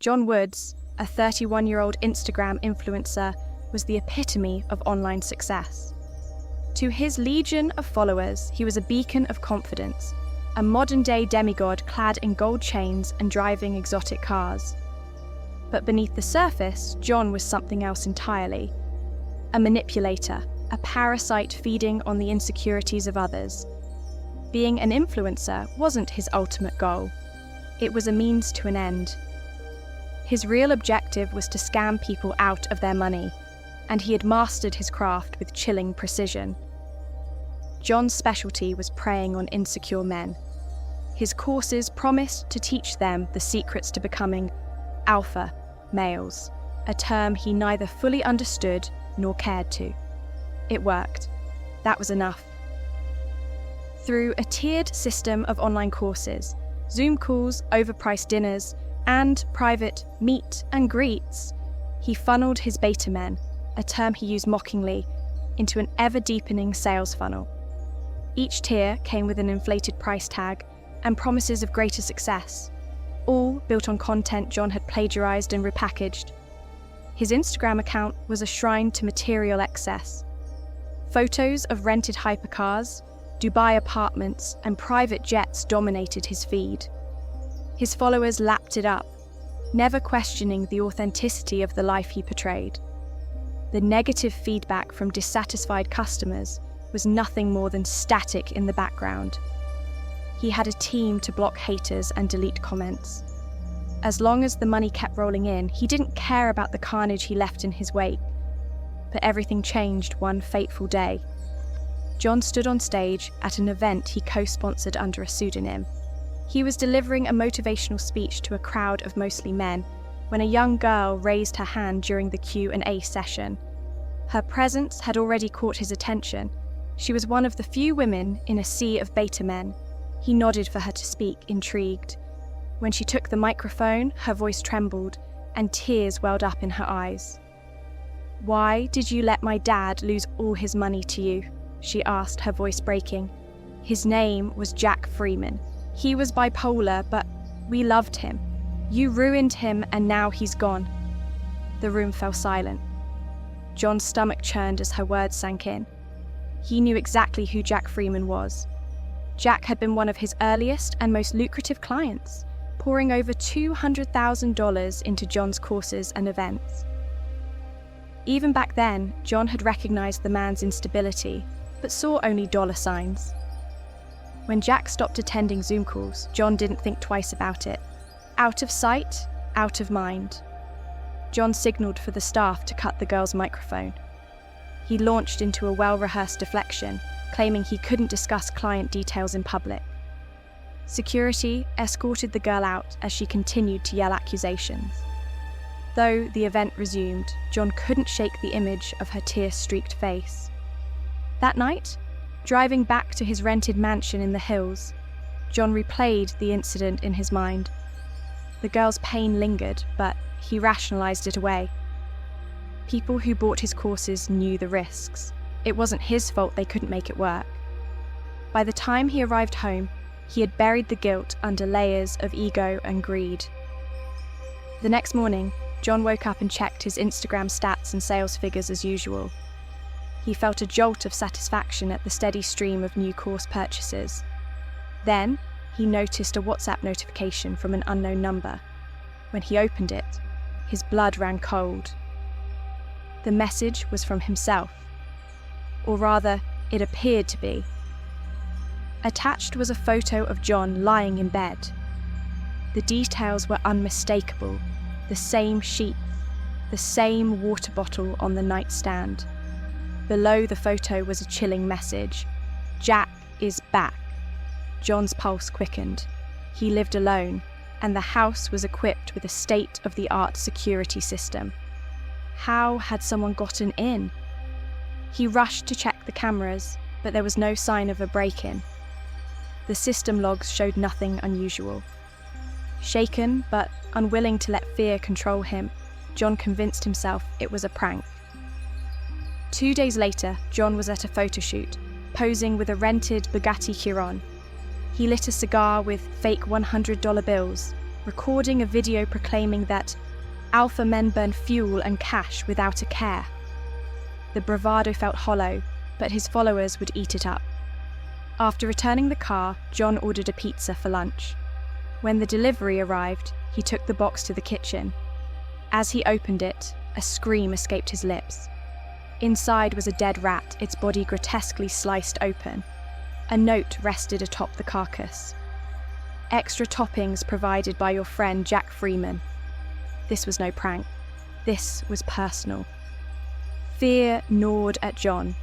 John Woods, a 31-year-old Instagram influencer, was the epitome of online success. To his legion of followers, he was a beacon of confidence, a modern-day demigod clad in gold chains and driving exotic cars. But beneath the surface, John was something else entirely. A manipulator, a parasite feeding on the insecurities of others. Being an influencer wasn't his ultimate goal. It was a means to an end. His real objective was to scam people out of their money, and he had mastered his craft with chilling precision. John's specialty was preying on insecure men. His courses promised to teach them the secrets to becoming alpha males, a term he neither fully understood nor cared to. It worked. That was enough. Through a tiered system of online courses, Zoom calls, overpriced dinners, and private meet and greets, he funneled his beta men, a term he used mockingly, into an ever-deepening sales funnel. Each tier came with an inflated price tag and promises of greater success, all built on content John had plagiarized and repackaged. His Instagram account was a shrine to material excess. Photos of rented hypercars, Dubai apartments, and private jets dominated his feed. His followers lapped it up, never questioning the authenticity of the life he portrayed. The negative feedback from dissatisfied customers was nothing more than static in the background. He had a team to block haters and delete comments. As long as the money kept rolling in, he didn't care about the carnage he left in his wake. But everything changed one fateful day. John stood on stage at an event he co-sponsored under a pseudonym. He was delivering a motivational speech to a crowd of mostly men when a young girl raised her hand during the Q&A session. Her presence had already caught his attention. She was one of the few women in a sea of beta men. He nodded for her to speak, intrigued. When she took the microphone, her voice trembled, and tears welled up in her eyes. "Why did you let my dad lose all his money to you?" she asked, her voice breaking. "His name was Jack Freeman. He was bipolar, but we loved him. You ruined him, and now he's gone." The room fell silent. John's stomach churned as her words sank in. He knew exactly who Jack Freeman was. Jack had been one of his earliest and most lucrative clients, pouring over $200,000 into John's courses and events. Even back then, John had recognized the man's instability, but saw only dollar signs. When Jack stopped attending Zoom calls, John didn't think twice about it. Out of sight, out of mind. John signaled for the staff to cut the girl's microphone. He launched into a well-rehearsed deflection, claiming he couldn't discuss client details in public. Security escorted the girl out as she continued to yell accusations. Though the event resumed, John couldn't shake the image of her tear-streaked face. That night, driving back to his rented mansion in the hills, John replayed the incident in his mind. The girl's pain lingered, but he rationalized it away. People who bought his courses knew the risks. It wasn't his fault they couldn't make it work. By the time he arrived home, he had buried the guilt under layers of ego and greed. The next morning, John woke up and checked his Instagram stats and sales figures as usual. He felt a jolt of satisfaction at the steady stream of new course purchases. Then, he noticed a WhatsApp notification from an unknown number. When he opened it, his blood ran cold. The message was from himself. Or rather, it appeared to be. Attached was a photo of John lying in bed. The details were unmistakable. The same sheets, the same water bottle on the nightstand. Below the photo was a chilling message. "Jack is back." John's pulse quickened. He lived alone, and the house was equipped with a state-of-the-art security system. How had someone gotten in? He rushed to check the cameras, but there was no sign of a break-in. The system logs showed nothing unusual. Shaken, but unwilling to let fear control him, John convinced himself it was a prank. 2 days later, John was at a photo shoot, posing with a rented Bugatti Chiron. He lit a cigar with fake $100 bills, recording a video proclaiming that alpha men burn fuel and cash without a care. The bravado felt hollow, but his followers would eat it up. After returning the car, John ordered a pizza for lunch. When the delivery arrived, he took the box to the kitchen. As he opened it, a scream escaped his lips. Inside was a dead rat, its body grotesquely sliced open. A note rested atop the carcass. Extra toppings provided by your friend Jack Freeman. This was no prank. This was personal. Fear gnawed at John.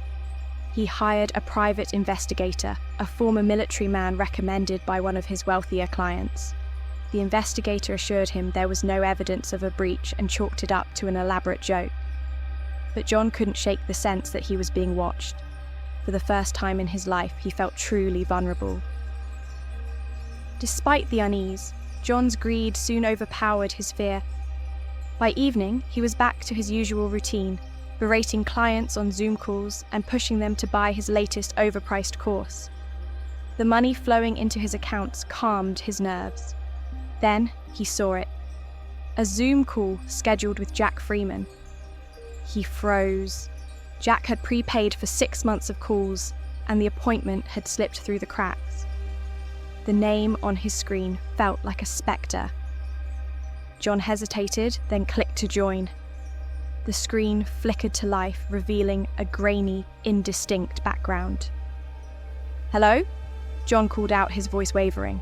He hired a private investigator, a former military man recommended by one of his wealthier clients. The investigator assured him there was no evidence of a breach and chalked it up to an elaborate joke. But John couldn't shake the sense that he was being watched. For the first time in his life, he felt truly vulnerable. Despite the unease, John's greed soon overpowered his fear. By evening, he was back to his usual routine, berating clients on Zoom calls and pushing them to buy his latest overpriced course. The money flowing into his accounts calmed his nerves. Then he saw it. A Zoom call scheduled with Jack Freeman. He froze. Jack had prepaid for 6 months of calls, and the appointment had slipped through the cracks. The name on his screen felt like a spectre. John hesitated, then clicked to join. The screen flickered to life, revealing a grainy, indistinct background. "Hello?" John called out, his voice wavering.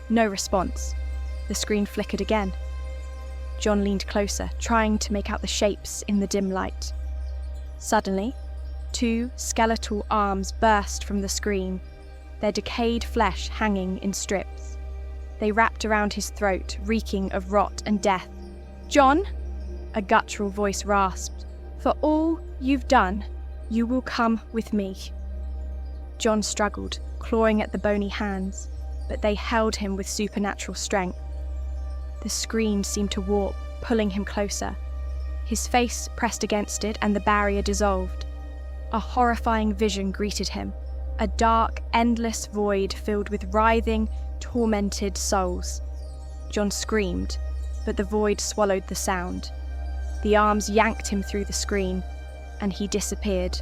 No response. The screen flickered again. John leaned closer, trying to make out the shapes in the dim light. Suddenly, 2 skeletal arms burst from the screen, their decayed flesh hanging in strips. They wrapped around his throat, reeking of rot and death. "John!" A guttural voice rasped. "For all you've done, you will come with me." John struggled, clawing at the bony hands, but they held him with supernatural strength. The screen seemed to warp, pulling him closer. His face pressed against it and the barrier dissolved. A horrifying vision greeted him, a dark, endless void filled with writhing, tormented souls. John screamed, but the void swallowed the sound. The arms yanked him through the screen, and he disappeared.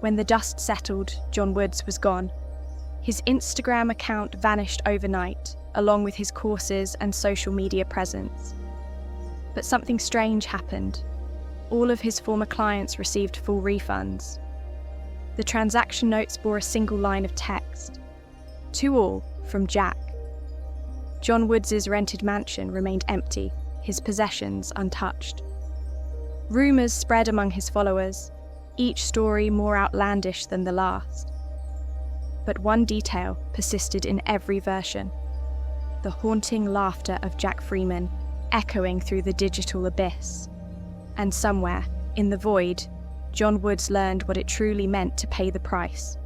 When the dust settled, John Woods was gone. His Instagram account vanished overnight, along with his courses and social media presence. But something strange happened. All of his former clients received full refunds. The transaction notes bore a single line of text. "To all, from Jack." John Woods' rented mansion remained empty, his possessions untouched. Rumours spread among his followers, each story more outlandish than the last. But one detail persisted in every version: the haunting laughter of Jack Freeman echoing through the digital abyss. And somewhere, in the void, John Woods learned what it truly meant to pay the price.